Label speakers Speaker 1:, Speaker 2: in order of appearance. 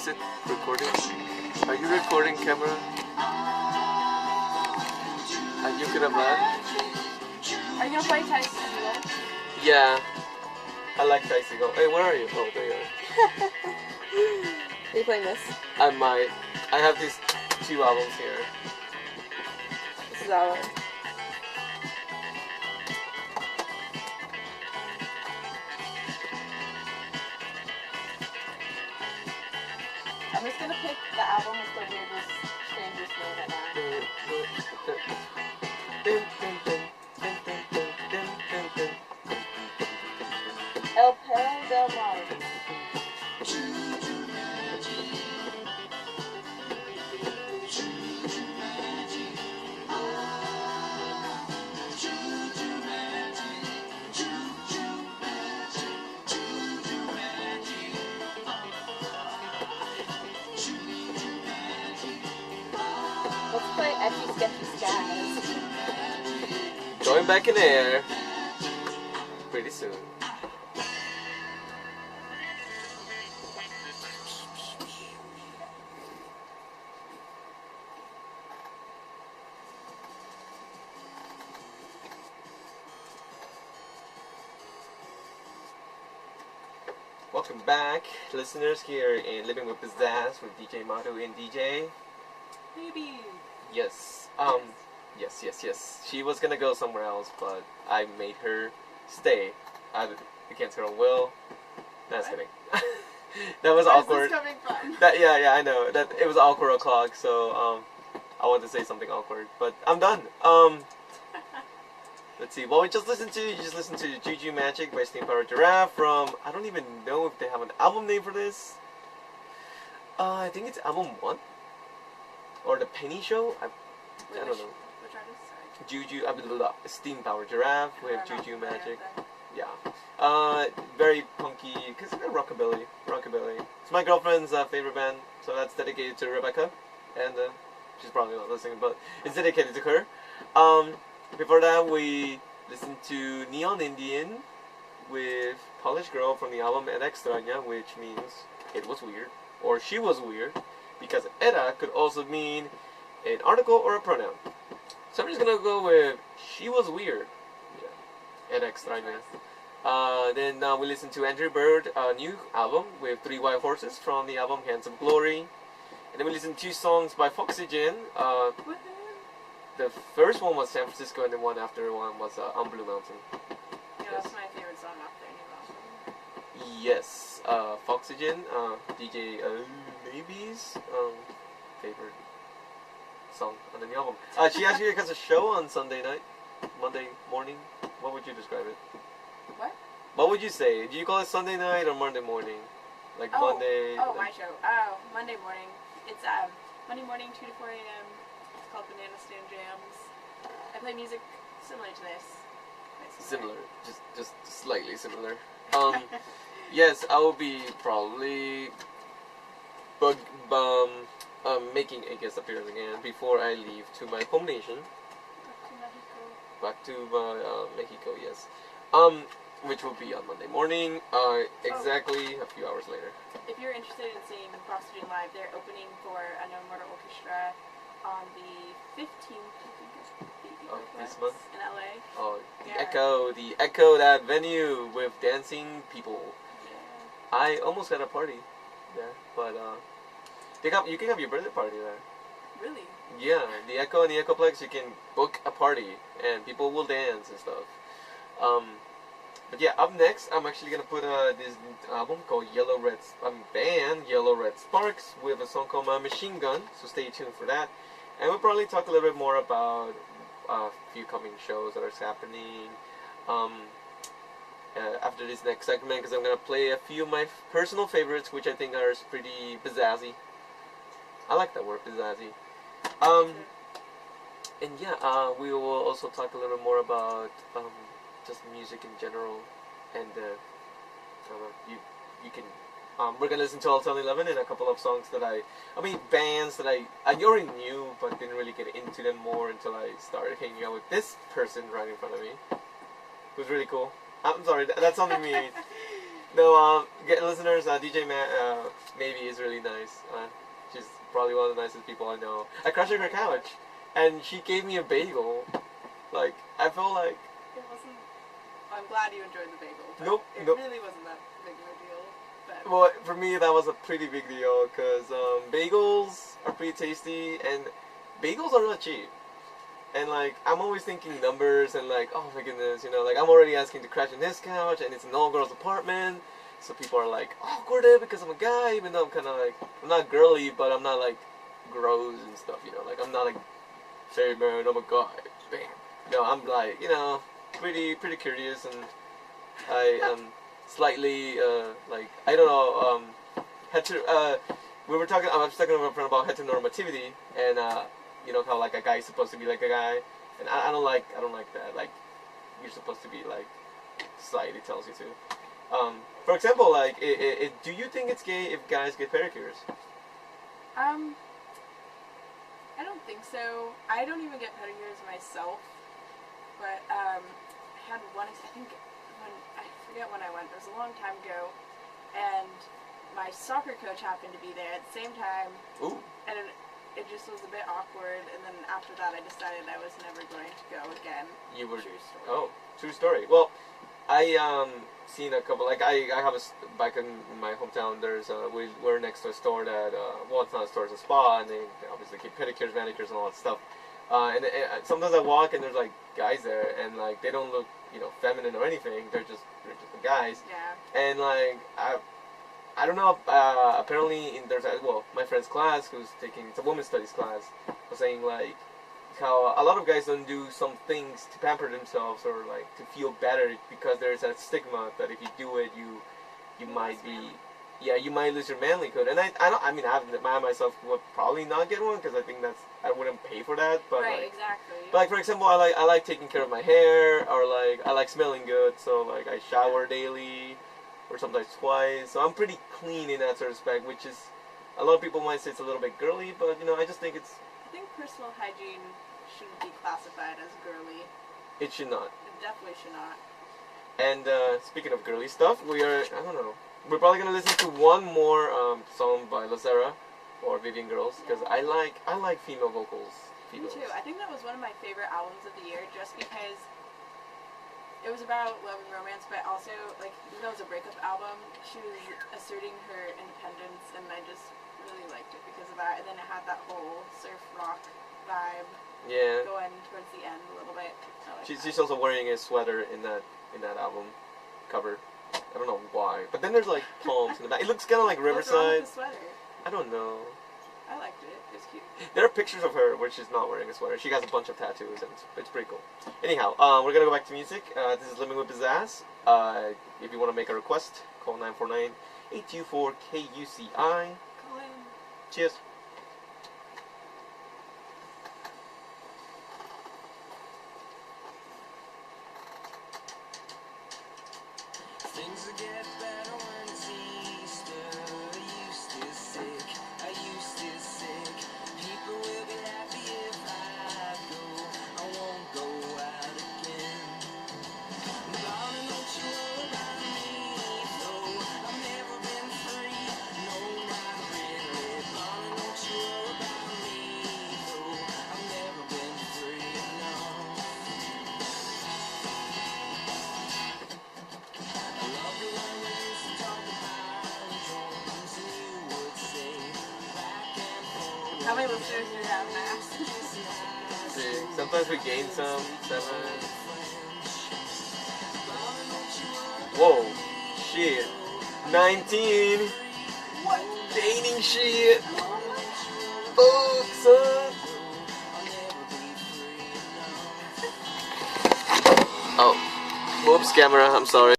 Speaker 1: Is it recording? Are you recording, camera? Are you gonna play?
Speaker 2: Are you gonna play Tyson Seagull?
Speaker 1: Yeah. I like Tyson Seagull. Hey, where are you? Oh, there you are.
Speaker 2: Are you playing this?
Speaker 1: I might. I have these 2 albums here.
Speaker 2: This is our one. I'm just gonna pick the album with the weirdest, strangest name right now. El Perro del Mar. Let's play Etchy Sketchy Skies.
Speaker 1: Going back in the air pretty soon. Welcome back, listeners, here in Living with Pizzaz with DJ Matu and DJ.
Speaker 2: Maybe.
Speaker 1: Yes. Yes. She was gonna go somewhere else, but I made her stay. Against her own will. No, just kidding. That was awkward.
Speaker 2: Where's this coming from?
Speaker 1: Yeah, I know. That it was awkward o'clock, so I wanted to say something awkward, but I'm done. Let's see. What we just listened to, you just listened to Juju Magic by Steam Power Giraffe from, I don't even know if they have an album name for this. I think it's album 1? Or The Penny Show? I don't know.
Speaker 2: Which artist? Sorry.
Speaker 1: Juju, Steam Power Giraffe with Juju Magic. Yeah. Very punky, because rockabilly. It's my girlfriend's favorite band, so that's dedicated to Rebecca, and she's probably not listening, but it's dedicated to her. Before that, we listened to Neon Indian with Polish Girl from the album Era Extraña, which means it was weird, or she was weird, because era could also mean an article or a pronoun. So I'm just gonna go with she was weird. Yeah, Era Extraña. Then we listened to Andrew Bird, a new album with 3 Wild Horses from the album Hands of Glory. And then we listened to 2 songs by Foxygen. The first one was San Francisco, and the one after one was On Blue Mountain.
Speaker 2: Yeah, that's my favorite song off their new album.
Speaker 1: Yes, Foxygen, DJ Maybe's favorite song on the new album. She actually has a show on Sunday night, Monday morning. What would you describe it?
Speaker 2: What?
Speaker 1: What would you say? Do you call it Sunday night or Monday morning? Like Monday.
Speaker 2: Oh, my show. Oh, Monday morning. It's Monday morning, 2 to 4 a.m. It's called Banana Stand Jams. I play music similar to this.
Speaker 1: Similar, just slightly similar. Yes, I will be probably making a guest appearance again before I leave to my home nation. Back to Mexico, yes. Which will be on Monday morning, exactly a few hours later.
Speaker 2: If you're interested in seeing Foxygen live, they're opening for Unknown Mortal Orchestra on the 15th, I think,
Speaker 1: of this month
Speaker 2: in LA.
Speaker 1: Oh,
Speaker 2: Yeah.
Speaker 1: the Echo, that venue with dancing people.
Speaker 2: Yeah.
Speaker 1: I almost had a party there, but you can have your birthday party there.
Speaker 2: Really?
Speaker 1: Yeah, the Echo and the Echoplex, you can book a party and people will dance and stuff. But yeah, up next, I'm actually gonna put this album called band Yellow Red Sparks with a song called Machine Gun. So stay tuned for that, and we'll probably talk a little bit more about a few coming shows that are happening after this next segment, because I'm gonna play a few of my personal favorites, which I think are pretty pizzazzy. I like that word, pizzazzy. And yeah, we will also talk a little more about just music in general, and you can we're gonna listen to All 11 and a couple of songs that bands that I already knew but didn't really get into them more until I started hanging out with this person right in front of me, who's really cool. I'm sorry, that sounded mean. No, listeners, DJ Maybe is really nice. She's probably one of the nicest people I know. I crashed on her couch, and she gave me a bagel. Like, I felt like...
Speaker 2: It wasn't... I'm glad you enjoyed the bagel. But
Speaker 1: Nope.
Speaker 2: It
Speaker 1: Nope.
Speaker 2: really wasn't that big of a deal. But
Speaker 1: Well, for me, that was a pretty big deal, because bagels are pretty tasty, and bagels are not cheap. And, like, I'm always thinking numbers, and, like, oh my goodness, you know, like, I'm already asking to crash on his couch, and it's an all-girls apartment, so people are, like, awkward because I'm a guy, even though I'm kind of, like, I'm not girly, but I'm not, like, gross and stuff, you know, like, I'm not, like, say, man, I'm a guy, bam. No, I'm, like, you know, pretty curious, and I am slightly, like, I don't know, we were talking, I was talking to a friend about heteronormativity, and, you know how like a guy's supposed to be like a guy, and I don't like that. Like, you're supposed to be like society tells you to. For example, like, do you think it's gay if guys get pedicures?
Speaker 2: I don't think so. I don't even get pedicures myself, but I had one. I think I forget when I went. It was a long time ago, and my soccer coach happened to be there at the same time.
Speaker 1: Ooh.
Speaker 2: And it just was a bit awkward, and then after that I decided I was never going to go again.
Speaker 1: You were...
Speaker 2: True story.
Speaker 1: Oh, true story. Well, I seen a couple, like, I have back in my hometown, there's, we're next to a store that, well, it's not a store, it's a spa, and they obviously keep pedicures, manicures, and all that stuff. And sometimes I walk, and there's, like, guys there, and, like, they don't look, you know, feminine or anything, they're just the guys.
Speaker 2: Yeah.
Speaker 1: And, like, I don't know, apparently there's my friend's class, who's taking, it's a women's studies class, was saying, like, how a lot of guys don't do some things to pamper themselves or, like, to feel better, because there's that stigma that if you do it, you might be, yeah, you might lose your manlyhood. And I myself would probably not get one, because I think I wouldn't pay for that, but,
Speaker 2: right,
Speaker 1: like,
Speaker 2: exactly.
Speaker 1: but, like, for example, I like taking care of my hair, or, like, I like smelling good, so, like, I shower daily, or sometimes twice, so I'm pretty clean in that sort of respect, which is, a lot of people might say it's a little bit girly, but, you know, I just think it's...
Speaker 2: I think personal hygiene shouldn't be classified as girly.
Speaker 1: It should not.
Speaker 2: It definitely should not.
Speaker 1: And, speaking of girly stuff, we're probably gonna listen to one more, song by Lazera, or Vivian Girls, because I like female vocals.
Speaker 2: Me too. I think that was one of my favorite albums of the year, just because it was about love and romance, but also, like, even though it was a breakup album, she was asserting her independence, and I just really liked it because of that. And then it had that whole surf rock vibe going towards the end a little bit.
Speaker 1: She's also wearing a sweater in that album cover. I don't know why, but then there's like palms in the back. It looks kind of like Riverside.
Speaker 2: What's wrong with the sweater?
Speaker 1: I don't know.
Speaker 2: I liked it. It's cute.
Speaker 1: There are pictures of her where she's not wearing a sweater. She has a bunch of tattoos, and it's pretty cool. Anyhow, we're gonna go back to music. This is Living with Pizzaz. If you want to make a request, call 949-824-KUCI.
Speaker 2: Call in.
Speaker 1: Cheers.
Speaker 3: Things will get better when it's Easter. I used to sick. People will be happy if I go. I won't go out again. Darling, don't you worry about me, though. I've never been free. No, not really. Darling, don't you worry about me, though. I've never been free, no. I love the way we used to talk about dreams, and you would say back and forth.
Speaker 2: How many listeners do we have now?
Speaker 1: Sometimes we gain some. 7. Whoa, shit. 19.
Speaker 2: What?
Speaker 1: Gaining shit. Fuck, son. Oh, whoops, camera. I'm sorry.